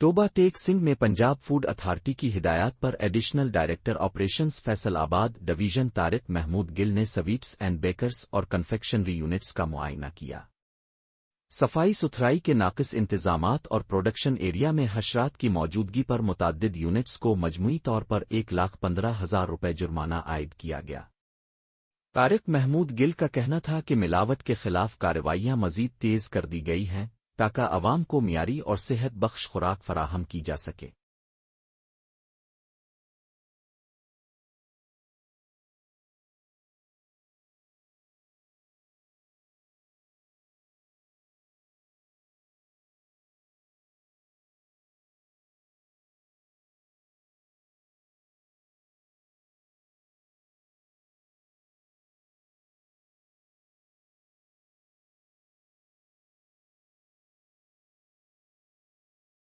توبہ ٹیک سنگھ میں Punjab food authority کی ہدایات پر ایڈیشنل ڈائریکٹر آپریشنز فیصل آباد ڈویژن طارق محمود گل نے سویٹس اینڈ بیکرز اور کنفیکشنری یونٹس کا معائنہ کیا۔ صفائی ستھرائی کے ناقص انتظامات اور پروڈکشن ایریا میں حشرات کی موجودگی پر متعدد یونٹس کو مجموعی طور پر 1,15,000 روپے جرمانہ عائد کیا گیا۔ طارق محمود گل کا کہنا تھا کہ ملاوٹ کے خلاف کارروائیاں مزید تیز کر دی گئی ہیں تاکہ عوام کو معیاری اور صحت بخش خوراک فراہم کی جا سکے۔